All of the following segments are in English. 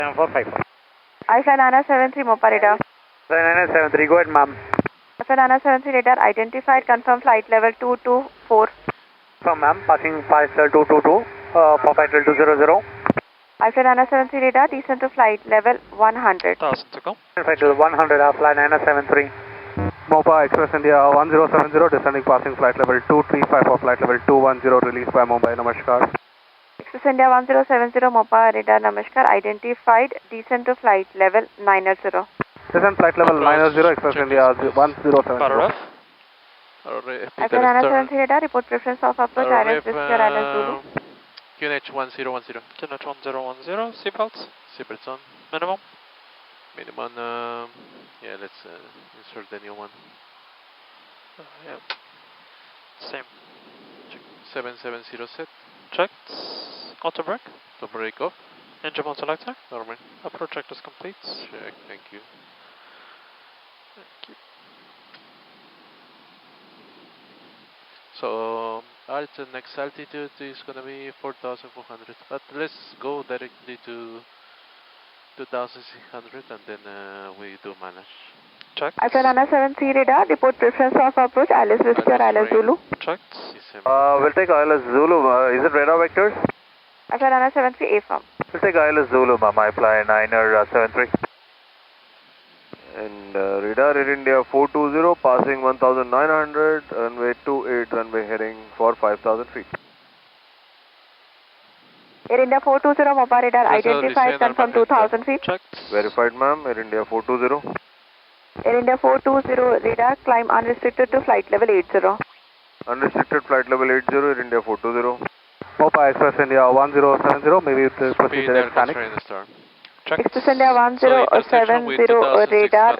745. Alpha Nana 73 Mopa radar. 773, go ahead, ma'am. Alpha Nana 73 radar identified, confirm flight level 224. From ma'am, passing flight level 222, for flight level 200. Alpha Nana 73 radar, descend to flight level 100. 1000 to go. Flight level 100, flight 973. Mopa Express India 1070, descending passing flight level 235 for flight level 210, released by Mumbai, Namaskar. Express India 1070 Mopa radar, Namaskar, identified, descend to flight level 90. Descend flight level 90, Express India 1070. Alpha Nana 73 radar, report preference of approach, ILS Whiskey or ILS Zulu. QNH 1010. QNH 1010, seatbelts. Seatbelts on. Minimum. Minimum, yeah, let's insert the new one. Yeah. Same. Check. 770 set. Checked. Auto brake. Auto brake off. Engine mode selector. Normal. Approach check is complete. Check, thank you. Thank you. So, our next altitude is going to be 4,400, but let's go directly to 2,600 and then we do manage. Check. Alpha Nana 73 radar, report preference of approach, ILS Whiskey or ILS Zulu. Checked. We'll take ILS Zulu. Is it radar vectors? Alpha Nana 73 affirm. We'll take ILS Zulu, ma'am. I fly 973. And radar Air India 420, passing 1900, runway 28, runway heading for 5000 feet. Air India 420 Mopa radar identified, confirm 2000 feet. Checked. Verified, ma'am. Air India 420. Air India 420 radar, climb unrestricted to flight level 80. Unrestricted flight level 80, Air India 420. Mopa Express India 1070, maybe it's proceed direct panic. Express India 1070 radar,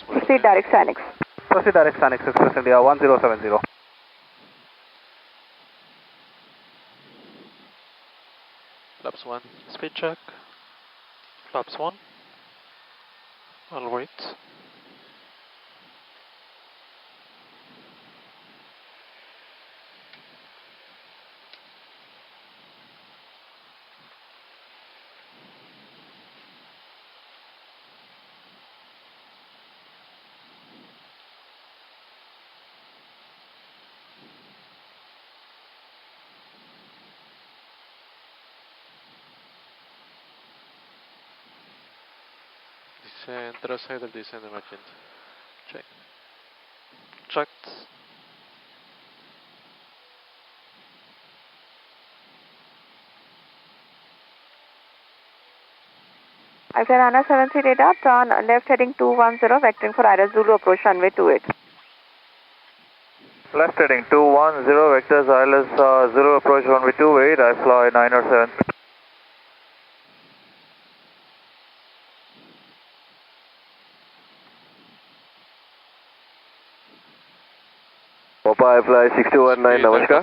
proceed direct Sanix. Proceed direct Sanix, Express India 1070. Flaps 1. Speed check. Flaps 1. I'll wait. Descend, thrust-header descend emergent. Check. Checked. Alpha Nana 73 radar, turn left heading 210, vectoring for ILS Zulu, approach runway 28. Left heading 210, vectors ILS Zulu, approach runway 28, I fly 907. Mopa, I fly 6219, Namaskar.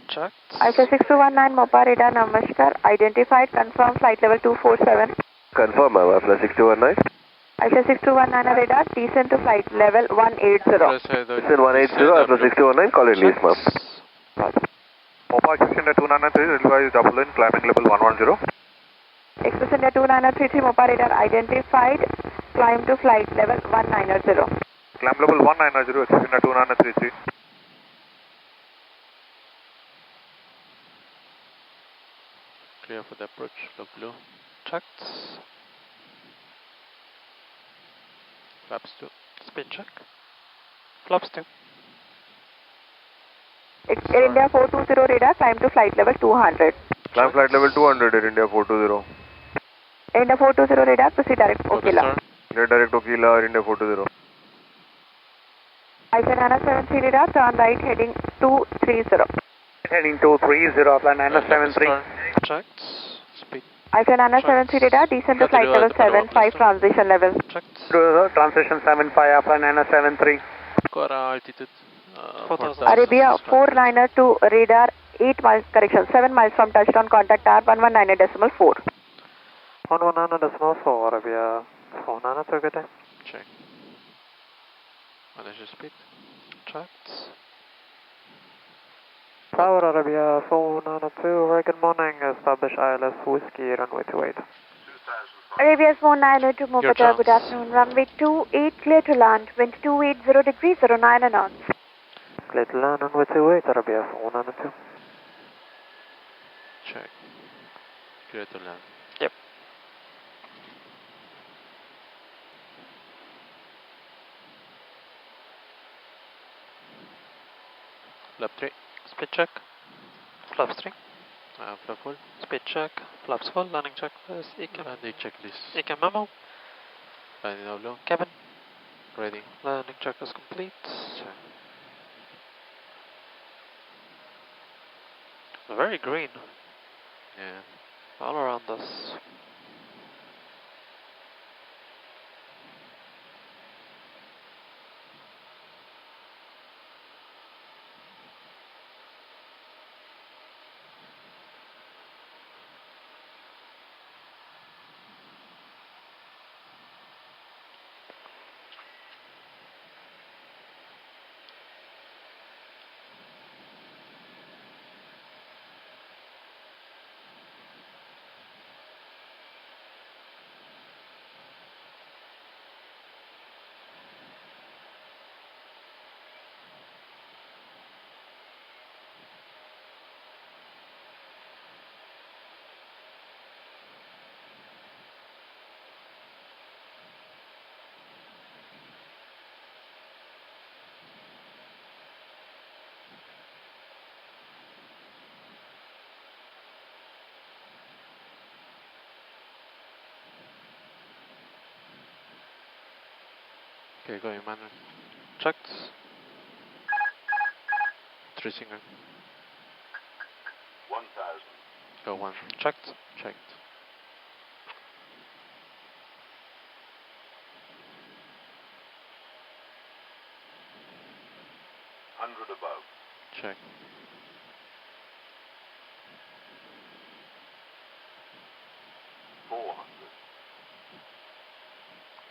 Checked. Alpha 6219 Mopa radar, Namaskar, identified, confirm flight level 247. Confirm, ma'am. I fly 6219. Alpha 6219 radar, descend to flight level 180. Descend 180, I fly 6219, call release, ma'am. Mopa Express India 293, advise double in, climbing level 110. Express India 2933 Mopa radar, identified, climb to flight level 190. Climb level 190, Express India 2933. Clear for the approach, look blue. Checked. Flaps 2. Speed check. Flaps 2. Air India 420 radar, climb to flight level 200. Climb flight level 200, Air India 420. Air India 420 radar, proceed direct Okila. Clear direct Okila, Air India 420. Alpha Nana 73 radar, turn right heading 230. Heading 230, fly 973. Checked. Speed. Alpha Nana 73 radar, descend to flight level 75, transition level. Checked. Transition 75, fly 973. Got altitude. 4000. Arabia 4-liner to radar, 8 miles, correction, 7 miles from touchdown, contact R 119.4. 119.4, Arabia 4-liner to good time. Check. Manage speed. Checked. Tower Arabia 492, very good morning, establish ILS Whiskey, runway 28. Arabia 4902 Your Mopa, chance. good afternoon. Runway 28 clear to land. Wind 280 degrees 09 knots. Clear to land, runway 28, Arabia 4902. Check. Clear to land. Yep. Flap 3. Speed check. Flaps 3. Flap full. Speed check. Flaps full. Landing checklist. ECAM. Landing checklist. ECAM memo. Landing now low. Cabin. Ready. Landing checklist complete. Check. Very green. Yeah. All around us. Okay, going Manohar. Checked. 3 singer. 1000. Go 1. Checked. Checked. Hundred above. Check.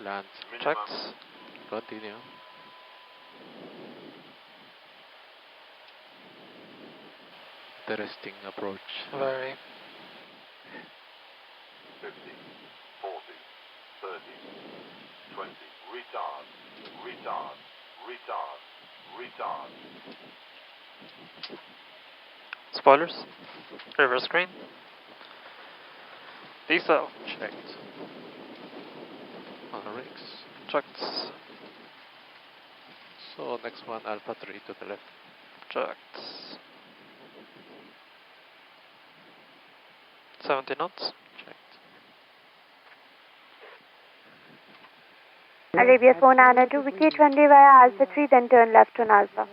Land. Checked. Continue. Interesting approach. Very. 50, 40, 30, 20. Retard. Retard. Retard. Retard. Spoilers. Reverse screen. Diesel. Checked. On the rigs. Checked. So next one, Alpha 3 to the left. Checked. 70 knots. Checked. Arabia 492, vacate runway via Alpha 3, then turn left on Alpha.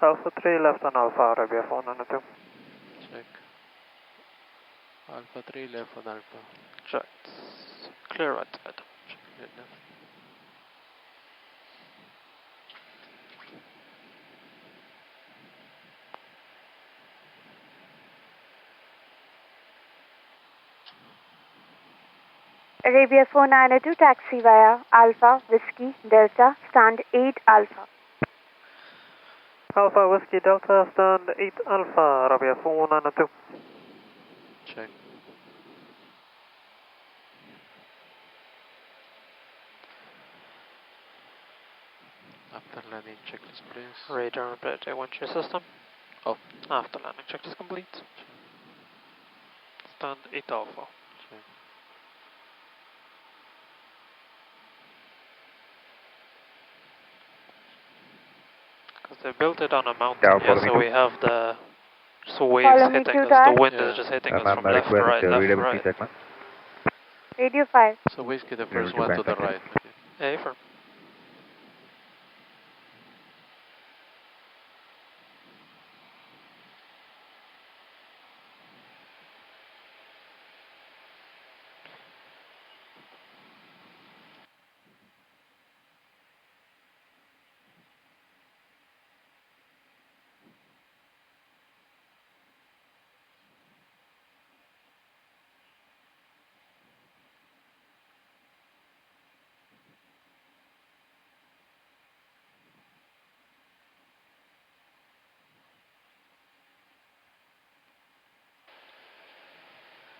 Alpha 3 left on Alpha, Arabia 492. Check. Alpha 3 left on Alpha. Checked. Clear right side. Check it left. Arabia 492, taxi via Alpha, Whiskey, Delta, stand 8 Alpha. Alpha Whiskey Delta, stand 8 Alpha, Arabia 492. Check. After landing checklist, please. Radar and Brett A1 system. Off. After landing checklist complete. Stand 8 Alpha. Check. Because they built it on a mountain, Yeah, yeah, follow so me we have the waves Follow me hitting to us. that. The wind Yeah. is just hitting us Ma'am, from I left to request right, left to readability right. check, ma'am. Radio 5. So whiskey, the Yeah, first we one can to the back right. A for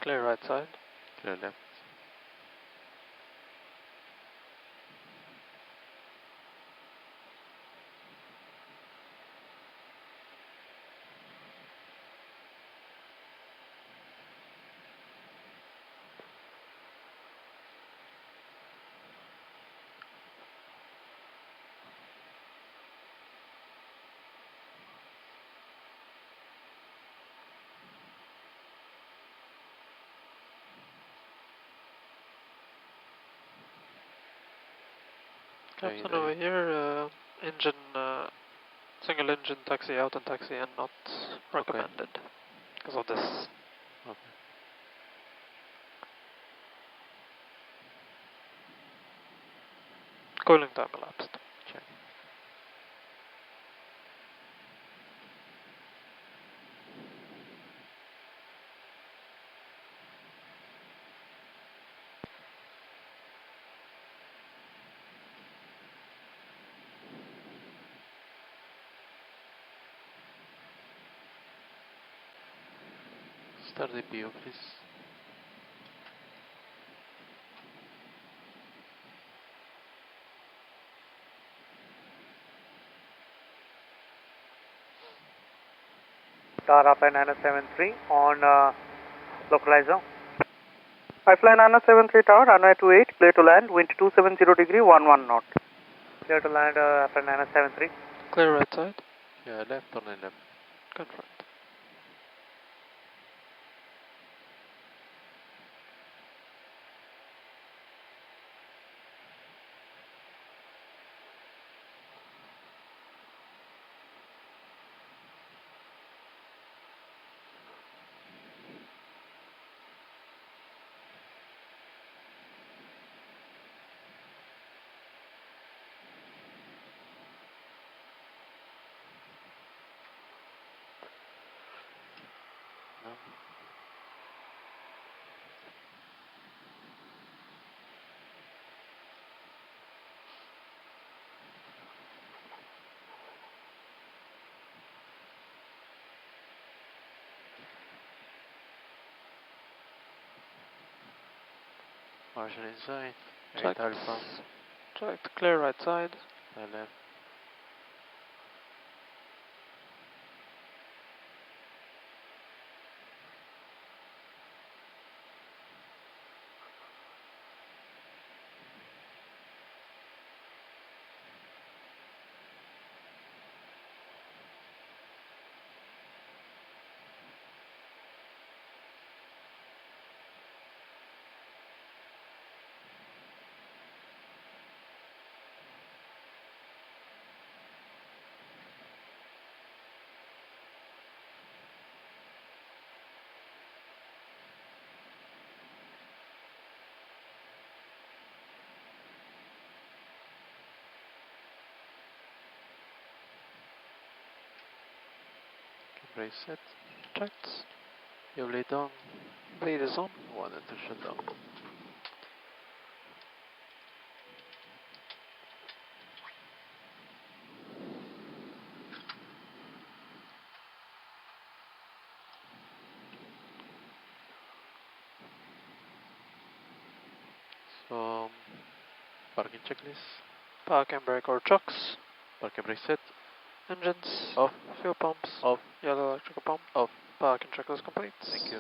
clear right side. Clear left. Captain over here, single engine taxi out and taxi in not recommended because of this. Okay. Cooling time elapsed. Check. Start the PO, please. Tower Flight 973 on localizer. Flight 973 Tower, runway 28, clear to land, wind 270 degree, 11 knot. Clear to land, Flight 973. Clear right side. Yeah, left, turn in left. Confirmed. No. Marshal inside. Check. 8 Alpha. Checked. Clear right side. Left. Brace set. Checked. You lay down. Bleed is on. 1 enter shutdown. So, parking checklist. Park and brake or trucks. Park and brake set. Engines. Off. Fuel pumps. Off. Yellow electrical pump. Off. Park and checklist complete. Thank you.